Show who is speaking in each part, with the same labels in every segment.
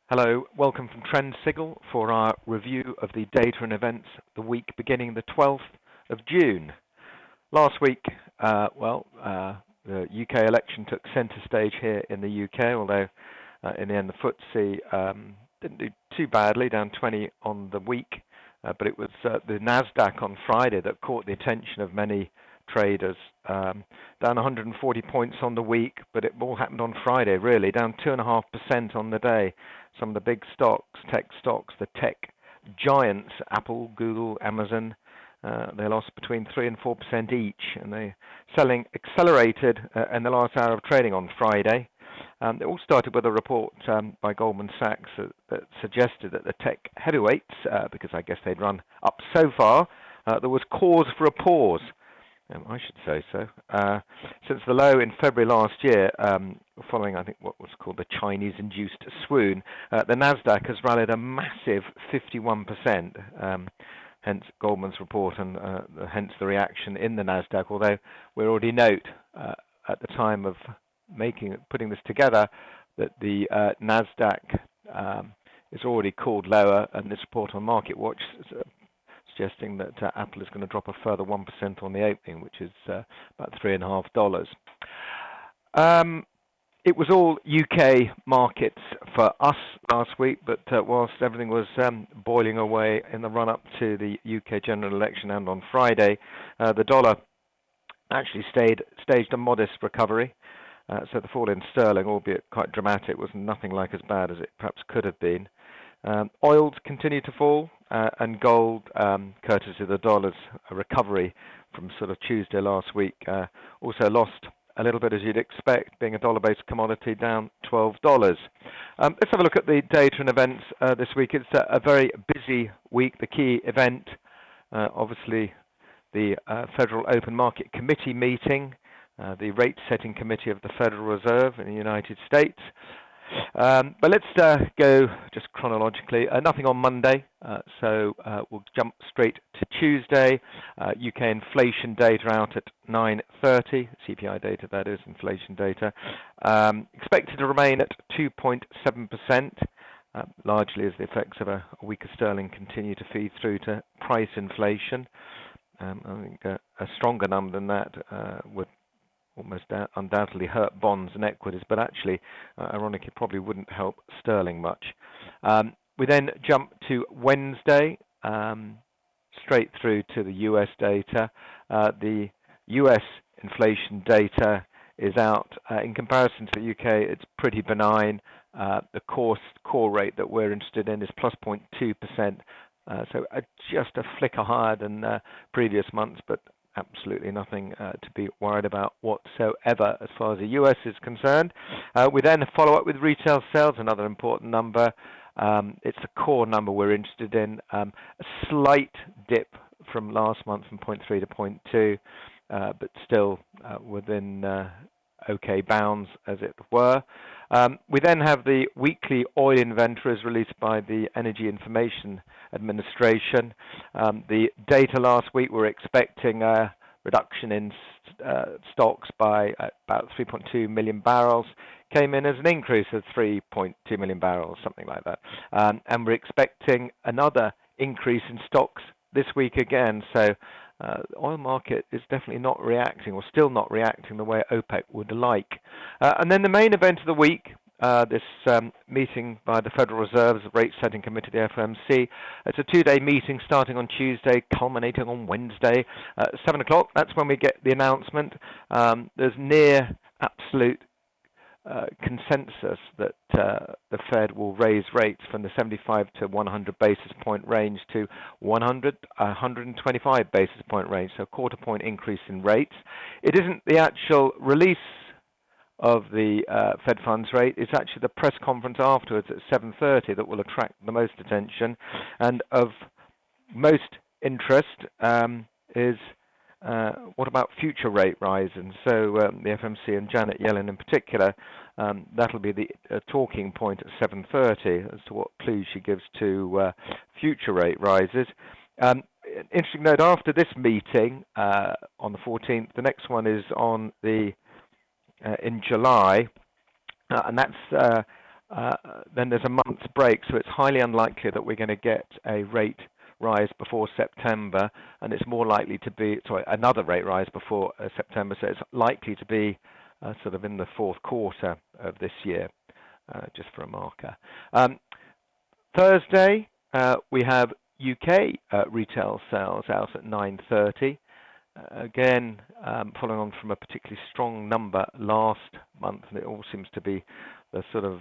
Speaker 1: Hello, welcome from Trend Signal for our review of the data and events the week beginning the 12th of June. Last week, the UK election took centre stage here in the UK, although in the end the FTSE didn't do too badly, down 20 on the week, but it was the Nasdaq on Friday that caught the attention of many traders, down 140 points on the week, but it all happened on Friday, really, down 2.5% on the day. Some of the big stocks, tech stocks, the tech giants, Apple, Google, Amazon, they lost between 3 and 4% each, and they selling accelerated in the last hour of trading on Friday. It all started with a report by Goldman Sachs that suggested that the tech heavyweights, because I guess they'd run up so far, there was cause for a pause. I should say so. Since the low in February last year, following I think what was called the Chinese-induced swoon, the Nasdaq has rallied a massive 51%. Hence Goldman's report and hence the reaction in the Nasdaq. Although we already note at the time of putting this together that the Nasdaq is already called lower, and this report on MarketWatch suggesting that Apple is going to drop a further 1% on the opening, which is about $3.50. It was all UK markets for us last week, but whilst everything was boiling away in the run-up to the UK general election and on Friday, the dollar actually staged a modest recovery. So the fall in sterling, albeit quite dramatic, was nothing like as bad as it perhaps could have been. Oils continued to fall, and gold, courtesy of the dollar's recovery from sort of Tuesday last week, also lost a little bit, as you'd expect, being a dollar-based commodity, down $12. Let's have a look at the data and events this week. It's a very busy week. The key event, obviously, the Federal Open Market Committee meeting, the rate-setting committee of the Federal Reserve in the United States. But let's go just chronologically. Nothing on Monday, so we'll jump straight to Tuesday. UK inflation data out at 9:30, CPI data that is, inflation data. Expected to remain at 2.7%, largely as the effects of a weaker sterling continue to feed through to price inflation. I think a stronger number than that would almost undoubtedly hurt bonds and equities, but actually, ironically, probably wouldn't help sterling much. We then jump to Wednesday, straight through to the US data. The US inflation data is out. In comparison to the UK, it's pretty benign. The core rate that we're interested in is plus 0.2%, so just a flicker higher than previous months, but absolutely nothing to be worried about whatsoever as far as the US is concerned. We then follow up with retail sales, another important number. It's the core number we're interested in. A slight dip from last month from 0.3 to 0.2, but still within okay bounds, as it were. We then have the weekly oil inventories released by the Energy Information Administration. The data last week, we're expecting a reduction in stocks by about 3.2 million barrels. Came in as an increase of 3.2 million barrels, something like that. And we're expecting another increase in stocks this week again. So the oil market is definitely not reacting, or still not reacting the way OPEC would like. And then the main event of the week, this meeting by the Federal Reserve's rate-setting committee, the FOMC. It's a two-day meeting starting on Tuesday, culminating on Wednesday, 7 o'clock. That's when we get the announcement. There's near absolute consensus that the Fed will raise rates from the 75 to 100 basis point range to 125 basis point range, so a quarter point increase in rates. It isn't the actual release of the Fed funds rate. It's actually the press conference afterwards at 7:30 that will attract the most attention, and of most interest is what about future rate rise? And so the FOMC and Janet Yellen in particular, that'll be the talking point at 7:30 as to what clues she gives to future rate rises. Interesting note, after this meeting on the 14th, the next one is on the in July, and that's then there's a month's break, so it's highly unlikely that we're going to get a rate rise before September, and it's more likely to be, another rate rise before September, so it's likely to be sort of in the fourth quarter of this year, just for a marker. Thursday, we have UK retail sales out at 9:30. Again, following on from a particularly strong number last month, and it all seems to be the sort of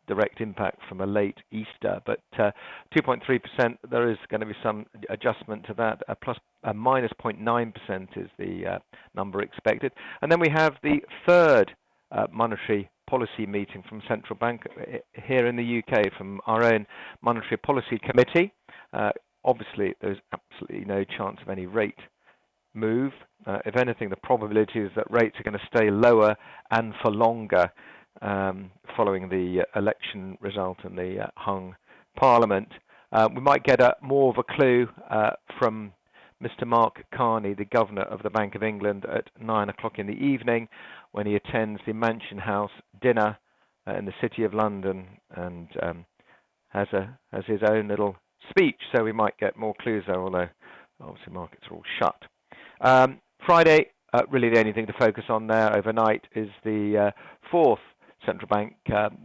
Speaker 1: direct impact from a late Easter, but 2.3%, there is going to be some adjustment to that. Minus 0.9% is the number expected. And then we have the third monetary policy meeting from Central Bank here in the UK, from our own Monetary Policy Committee. Obviously, there's absolutely no chance of any rate move. If anything, the probability is that rates are going to stay lower and for longer following the election result in the hung Parliament. We might get more of a clue from Mr. Mark Carney, the Governor of the Bank of England, at 9 o'clock in the evening when he attends the Mansion House dinner in the City of London and has his own little speech. So we might get more clues there, although obviously markets are all shut. Friday, really the only thing to focus on there overnight is the fourth central bank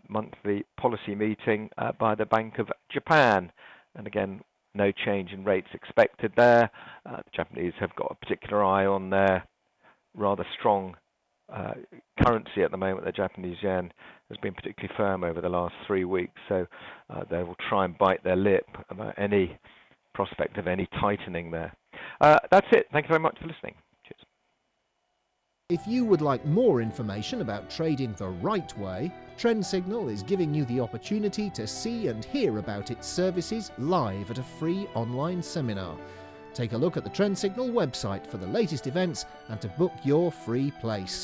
Speaker 1: monthly policy meeting by the Bank of Japan. And again, no change in rates expected there. The Japanese have got a particular eye on their rather strong currency at the moment. The Japanese yen has been particularly firm over the last 3 weeks, so they will try and bite their lip about any prospect of any tightening there. That's it. Thank you very much for listening. Cheers.
Speaker 2: If you would like more information about trading the right way, Trend Signal is giving you the opportunity to see and hear about its services live at a free online seminar. Take a look at the Trend Signal website for the latest events and to book your free place.